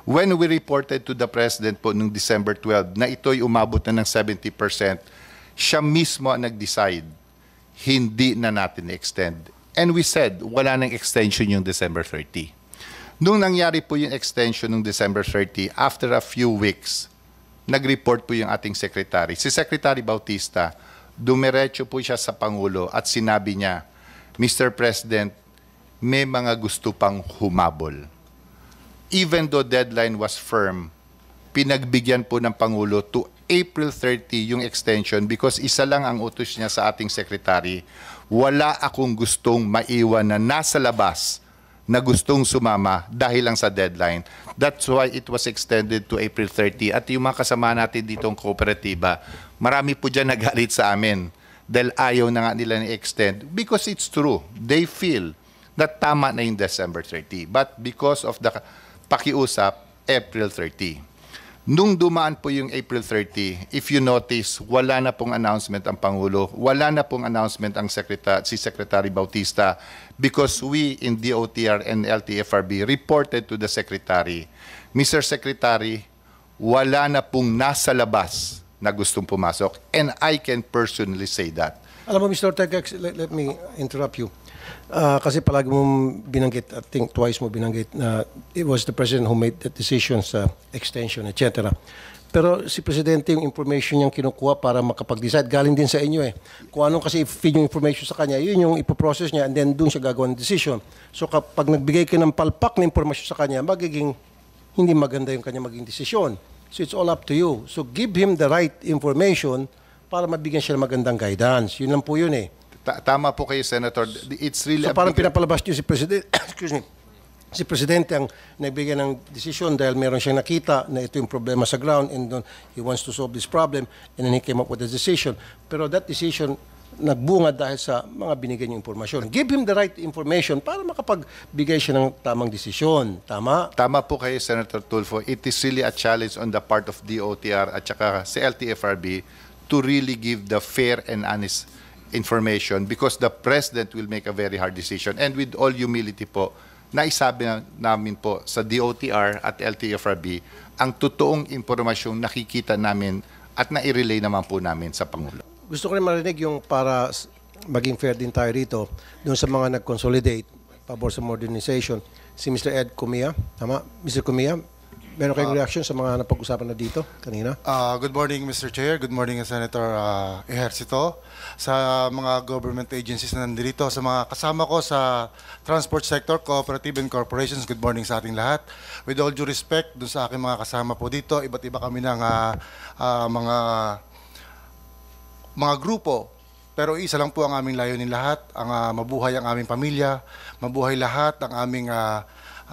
When we reported to the President po noong December 12 na ito'y umabot na ng 70%, siya mismo ang nag-decide, hindi na natin extend. And we said, wala nang extension yung December 30. Nung nangyari po yung extension ng December 30, after a few weeks, nag-report po yung ating secretary. Si Secretary Bautista, dumiretso po siya sa Pangulo at sinabi niya, Mr. President, may mga gusto pang humabol. Even though deadline was firm, pinagbigyan po ng Pangulo to April 30 yung extension because isa lang ang utos niya sa ating secretary. Wala akong gustong maiwan na nasa labas na gustong sumama dahil lang sa deadline. That's why it was extended to April 30. At yung mga kasama natin ditong kooperatiba, marami po dyan nagalit sa amin dahil ayaw na nga nila ni-extend because it's true. They feel that tama na yung December 30. But because of the pakiusap, April 30. Nung dumaan po yung April 30, if you notice, wala na pong announcement ang Pangulo, wala na pong announcement ang si Secretary Bautista because we in DOTR and LTFRB reported to the Secretary, Mr. Secretary, wala na pong nasa labas na gustong pumasok and I can personally say that. Alam mo, Mr. Ortega, let me interrupt you. Kasi palagi mong binanggit, I think twice mo binanggit na it was the President who made that decision sa extension, etc. Pero si Presidente, yung information niyang kinukuha para makapag-decide, galing din sa inyo eh. Kung anong kasi feed yung information sa kanya, yun yung ipoprocess niya and then doon siya gagawa ng decision. So kapag nagbigay ka ng palpak na information sa kanya, magiging hindi maganda yung kanya maging desisyon. So it's all up to you. So give him the right information para mabigyan siya ng magandang guidance. Yun lang po yun eh. Tama po kayo, Senator. It's really so parang pinapalabas niyo si President, excuse me, si Presidente ang nagbigay ng desisyon dahil meron siyang nakita na ito yung problema sa ground and he wants to solve this problem and then he came up with a decision. Pero that decision nagbunga dahil sa mga binigay niyong informasyon. Give him the right information para makapagbigay siya ng tamang desisyon. Tama? Tama po kayo, Senator Tulfo. It is really a challenge on the part of DOTR at saka si LTFRB to really give the fair and honest information because the President will make a very hard decision. And with all humility po, naisabi namin po sa DOTR at LTFRB ang totoong impormasyong nakikita namin at nai-relay naman po namin sa Pangulo. Gusto ko rin marinig yung para maging fair din tayo rito doon sa mga nag-consolidate pabor sa modernization, si Mr. Ed Cumia. Tama? Mr. Cumia, meron kayong reaction sa mga napag-usapan na dito kanina? Good morning, Mr. Chair. Good morning, Senator Ejercito. Sa mga government agencies na nandito, sa mga kasama ko sa transport sector, cooperative and corporations, good morning sa ating lahat. With all due respect, dun sa aking mga kasama po dito, iba't iba kami ng mga grupo. Pero isa lang po ang aming layunin lahat, ang mabuhay ang aming pamilya, mabuhay lahat ang aming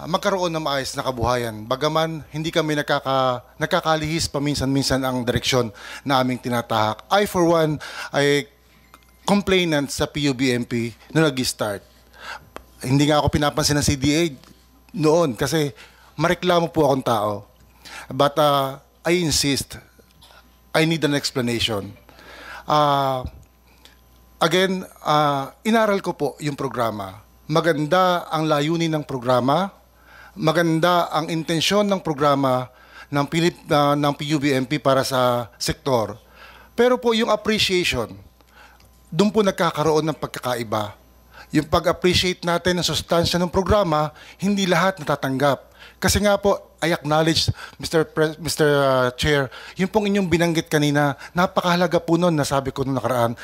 magkaroon ng maayos na kabuhayan. Bagaman hindi kami nakakalihis paminsan-minsan ang direksyon na aming tinatahak. I for one ay complainant sa PUBMP noong nag-start. Hindi nga ako pinapansin ng CDA noon kasi mareklamo po akong tao. But I insist, I need an explanation. Again, inaral ko po yung programa. Maganda ang layunin ng programa, maganda ang intensyon ng programa ng PUBMP para sa sektor. Pero po yung appreciation, doon po nagkakaroon ng pagkakaiba. Yung pag-appreciate natin ng sustansya ng programa, hindi lahat natatanggap. Kasi nga po, I acknowledge, Mr. Chair, yung pong inyong binanggit kanina, napakahalaga po nun, nasabi ko nung nakaraan,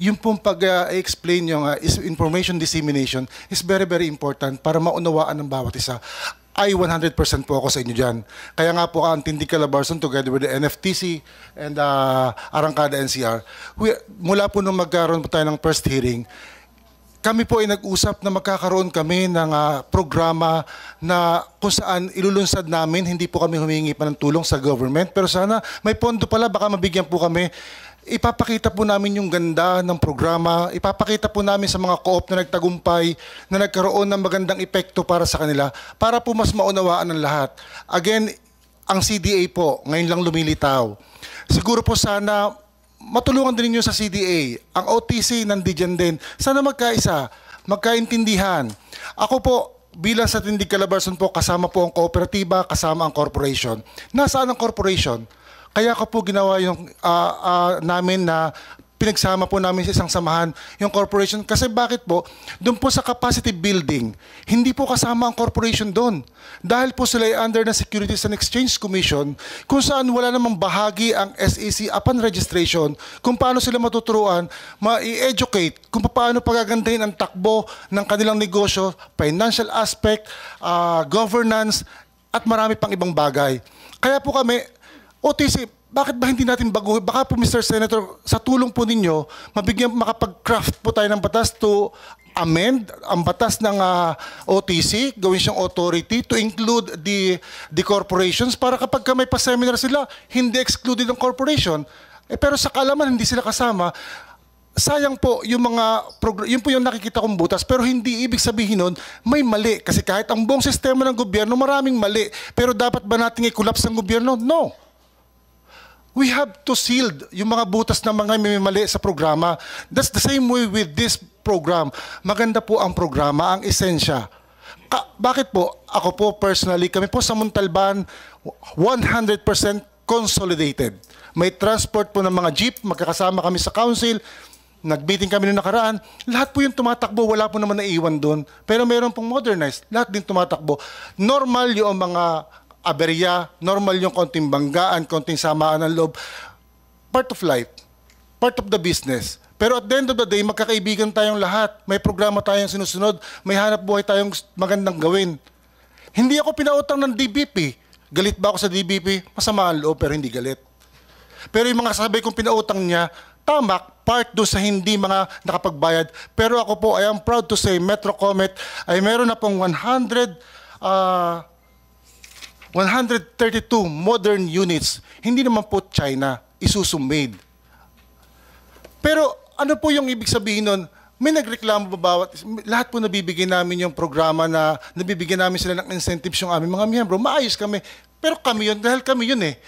yung pong pag-explain yung information dissemination is very, very important para maunawaan ng bawat isa. I 100% po ako sa inyo dyan. Kaya nga po ang Tindi Calabarzon together with the NFTC and Arangkada NCR, mula po nung magkaroon po tayo ng first hearing, kami po ay nag-usap na magkakaroon kami ng programa na kung saan ilulunsad namin, hindi po kami humingi pa ng tulong sa government, pero sana may pondo pala, baka mabigyan po kami. Ipapakita po namin yung ganda ng programa, ipapakita po namin sa mga co-op na nagtagumpay, na nagkaroon ng magandang epekto para sa kanila, para po mas maunawaan ng lahat. Again, ang CDA po, ngayon lang lumilitaw. Siguro po sana matulungan din niyo sa CDA. Ang OTC nandiyan din. Sana magkaisa, magkaintindihan. Ako po, bilang sa Tindi Calabarzon po, kasama po ang kooperatiba, kasama ang corporation. Nasaan ang corporation? Kaya ko po ginawa yung namin na pinagsama po namin sa isang samahan yung corporation. Kasi bakit po? Doon po sa capacity building, hindi po kasama ang corporation doon. Dahil po sila ay under ng Securities and Exchange Commission, kung saan wala namang bahagi ang SEC upon registration, kung paano sila matuturuan, ma-educate, kung paano pagagandahin ang takbo ng kanilang negosyo, financial aspect, governance, at marami pang ibang bagay. Kaya po kami, OTC, bakit ba hindi natin baguhin? Baka po, Mr. Senator, sa tulong po ninyo, makapag-craft po tayo ng batas to amend ang batas ng OTC, gawin siyang authority to include the corporations para kapag may pa-seminar sila, hindi excluded ang corporation. Pero sa kaalaman, hindi sila kasama. Sayang po yung yun po yung nakikita kong butas, pero hindi ibig sabihin nun may mali. Kasi kahit ang buong sistema ng gobyerno, maraming mali. Pero dapat ba natin i-collapse ang gobyerno? No. We have to shield yung mga butas na mga may mali sa programa. That's the same way with this program. Maganda po ang programa, ang esensya. Bakit po? Ako po personally, kami po sa Montalban, 100% consolidated. May transport po ng mga jeep, magkakasama kami sa council, nag-meeting kami noong nakaraan, lahat po yung tumatakbo, wala po naman naiiwan doon. Pero meron pong modernized, lahat din tumatakbo. Normal yung mga aberya, normal yung konting banggaan, konting samaan ng loob. Part of life, part of the business. Pero at the end of the day, magkakaibigan tayong lahat. May programa tayong sinusunod, may hanap buhay tayong magandang gawin. Hindi ako pinautang ng DBP. Galit ba ako sa DBP? Masama ang loob, pero hindi galit. Pero yung mga sabay kong pinautang niya, tama, part do sa hindi mga nakapagbayad. Pero ako po, I am proud to say, Metro Comet ay meron na pong 132 modern units. Hindi naman po China, Isuzu made. Pero ano po yung ibig sabihin nun? May nagreklamo ba lahat po nabibigyan namin yung programa na nabibigyan namin sila ng incentives yung aming mga miyembro. Maayos kami. Pero kami yun, dahil kami yun eh.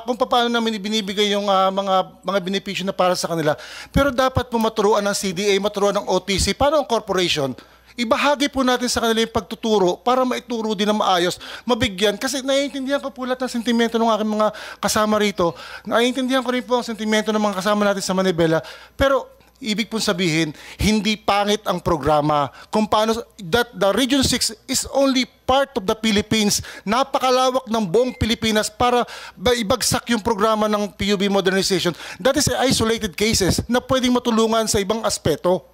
Kung paano namin binibigay yung mga benepisyo na para sa kanila. Pero dapat po maturuan ng CDA, maturuan ng OTC, paano ang corporation? Ibahagi po natin sa kanila yung pagtuturo para maituro din na maayos, mabigyan. Kasi naiintindihan ko po lahat ng sentimento ng aking mga kasama rito. Naiintindihan ko rin po ang sentimento ng mga kasama natin sa Manibela. Pero ibig pong sabihin, hindi pangit ang programa. Kung paano, that the Region 6 is only part of the Philippines. Napakalawak ng buong Pilipinas para ibagsak yung programa ng PUB modernization. That is isolated cases na pwedeng matulungan sa ibang aspeto.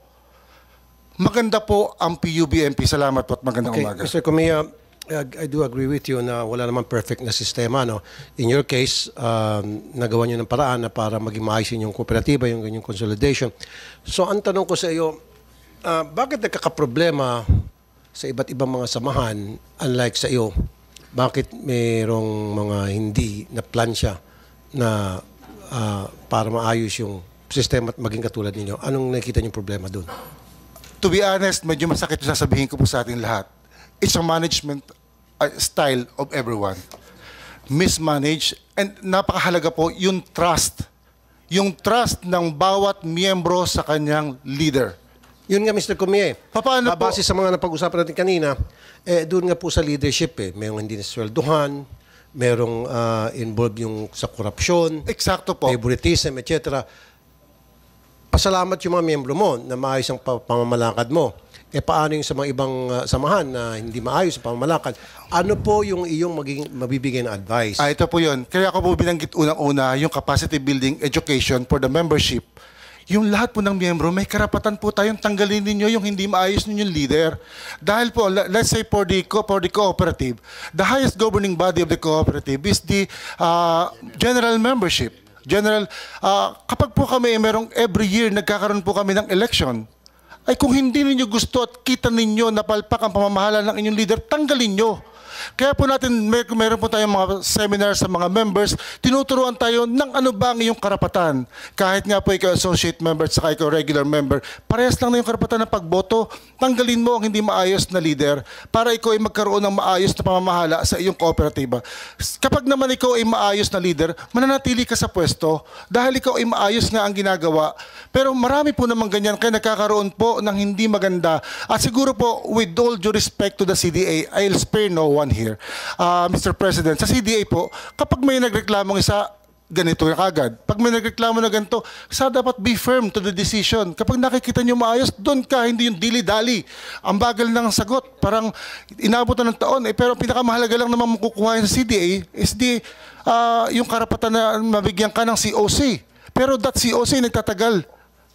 Maganda po ang PUBMP. Salamat po at magandang umaga. Mr. Comia, I do agree with you na wala naman perfect na sistema. No? In your case, nagawa nyo ng paraan na para maging maayos yung kooperatiba, yung ganyang consolidation. So, ang tanong ko sa iyo, bakit nagkakaproblema sa iba't ibang mga samahan, unlike sa iyo, bakit mayroong mga hindi na plansya na para maayos yung sistema at maging katulad ninyo? Anong nakikita niyong problema doon? To be honest, medyo masakit yung sasabihin ko po sa ating lahat. It's a management style of everyone. Mismanaged, and napakahalaga po yung trust. Yung trust ng bawat miyembro sa kanyang leader. Yun nga, Mr. Comie. Paano po? Base sa mga napag-usapan natin kanina, doon nga po sa leadership, merong hindi naswelduhan, merong involved yung sa korupsyon, Eksakto po. favoritism, etc. Pasalamat yung mga miyembro mo na maayos ang pamamalakad mo. Paano yung sa mga ibang samahan na hindi maayos ang pamamalakad? Ano po yung iyong mabibigay na advice? Ito po yun. Kaya ako po binanggit unang-una yung capacity building education for the membership. Yung lahat po ng miyembro, may karapatan po tayong tanggalin ninyo yung hindi maayos ninyong leader. Dahil po, let's say for the cooperative, the highest governing body of the cooperative is the general membership. Kapag po kami merong every year nagkakaroon po kami ng election, ay kung hindi ninyo gusto at kita ninyo na palpak ang pamamahala ng inyong leader, tanggalin nyo. Kaya po natin, meron po tayong mga seminar sa mga members, tinuturuan tayo ng ano ba ang iyong karapatan. Kahit nga po ikaw associate member at saka ikaw regular member, parehas lang na yung karapatan ng pagboto. Tanggalin mo ang hindi maayos na leader para ikaw ay magkaroon ng maayos na pamamahala sa iyong kooperatiba. Kapag naman ikaw ay maayos na leader, mananatili ka sa pwesto dahil ikaw ay maayos nga ang ginagawa. Pero marami po naman ganyan kaya nagkakaroon po ng hindi maganda. At siguro po, with all due respect to the CDA, I'll spare no one here. Mr. President, sa CDA po, kapag may nagreklamong isa, ganito na kagad. Pag may nagreklamo na ganito, dapat be firm to the decision. Kapag nakikita nyo maayos, doon ka, hindi yung dili-dali. Ang bagal ng sagot, parang inabutan ng taon. Pero pinakamahalaga lang naman makukuha sa CDA is yung karapatan na mabigyan ka ng COC. Pero that COC nagtatagal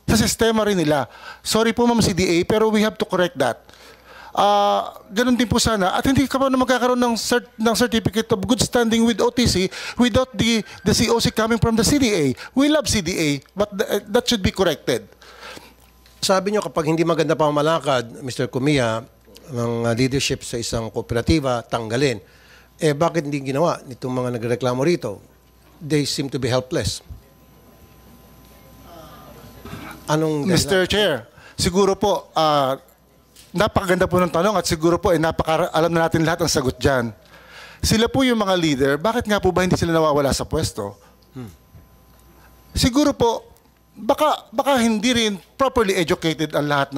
sa sistema rin nila. Sorry po Ma'am CDA, pero we have to correct that. Ganun din po sana. At hindi ka pa na magkakaroon ng certificate of good standing with OTC without the COC coming from the CDA. We love CDA, but that should be corrected. Sabi nyo kapag hindi maganda pamamalakad, Mr. Comia, ng leadership sa isang kooperatiba, tanggalin. Bakit hindi ginawa nitong mga nagreklamo rito? They seem to be helpless. Anong Mr. Chair, siguro po, napakaganda po ng tanong at siguro po alam na natin lahat ang sagot dyan. Sila po yung mga leader, bakit nga po ba hindi sila nawawala sa pwesto? Siguro po, baka hindi rin properly educated ang lahat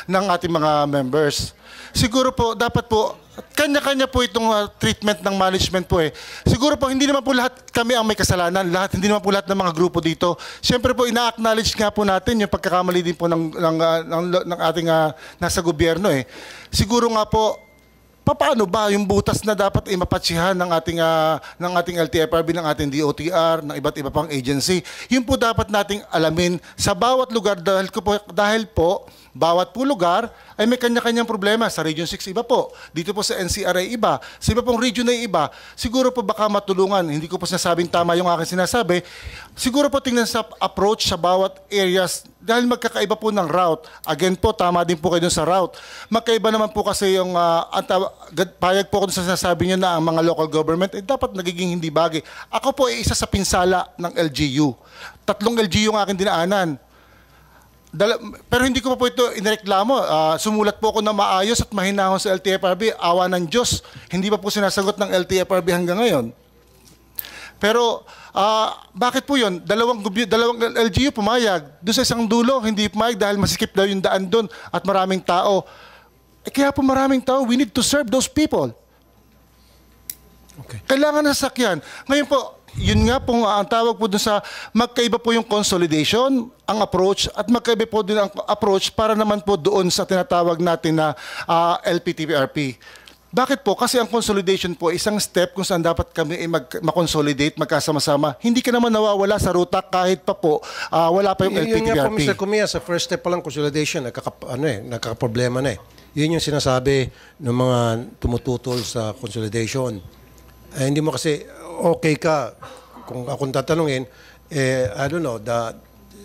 ng ating mga members. Siguro po, dapat po, kanya-kanya po itong treatment ng management po Siguro po, hindi naman po lahat kami ang may kasalanan. Hindi naman po lahat ng mga grupo dito. Siyempre po, ina-acknowledge nga po natin yung pagkakamali din po ng ating nasa gobyerno Siguro nga po, paano ba yung butas na dapat mapatsihan ng ating LTFRB, ng ating DOTR, ng iba't iba pang agency? Yun po dapat nating alamin sa bawat lugar dahil po bawat po lugar ay may kanya-kanyang problema. Sa Region 6 iba po. Dito po sa NCR ay iba. Sa iba pong region ay iba. Siguro po baka matulungan. Hindi ko po sinasabing tama yung aking sinasabi. Siguro po tingnan sa approach sa bawat areas dahil magkakaiba po ng route. Again po, tama din po kayo dun sa route. Magkaiba naman po kasi yung payag po ko dun sa sinasabi nyo na ang mga local government dapat nagiging hindi bagay. Ako po ay isa sa pinsala ng LGU. 3 LGU ang aking dinaanan. Pero hindi ko pa po ito inireklamo. Sumulat po ako na maayos at mahinahon sa LTFRB. Awa ng Diyos. Hindi pa po sinasagot ng LTFRB hanggang ngayon. Pero bakit po yun? Dalawang LGU pumayag. Doon sa isang dulo, hindi pumayag dahil masikip daw yung daan doon at maraming tao. Kaya po maraming tao, we need to serve those people. Okay. Kailangan na sasakyan. Ngayon po, yun nga po ang tawag po dun sa magkaiba po yung consolidation, ang approach, at magkaiba po din ang approach para naman po doon sa tinatawag natin na LPTPRP. Bakit po? Kasi ang consolidation po, isang step kung saan dapat kami mag-consolidate, magkasama-sama. Hindi ka naman nawawala sa ruta kahit pa po wala pa yung LPTPRP. Yun nga po, Mr. Cumia, sa first step pa lang consolidation, nagkakaproblema na eh. Yun yung sinasabi ng mga tumututol sa consolidation. Hindi mo kasi okay ka, kung akong tatanungin, I don't know,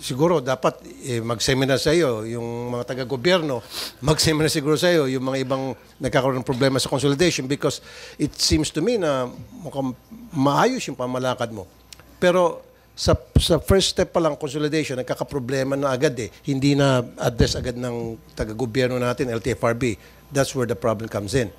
siguro dapat mag-seminar sa iyo yung mga taga-gobyerno, mag-seminar siguro sa iyo yung mga ibang nagkakaroon ng problema sa consolidation because it seems to me na mukhang maayos yung pamalakad mo. Pero sa first step pa lang consolidation, nagkakaproblema na agad eh. Hindi na address agad ng taga-gobyerno natin, LTFRB. That's where the problem comes in.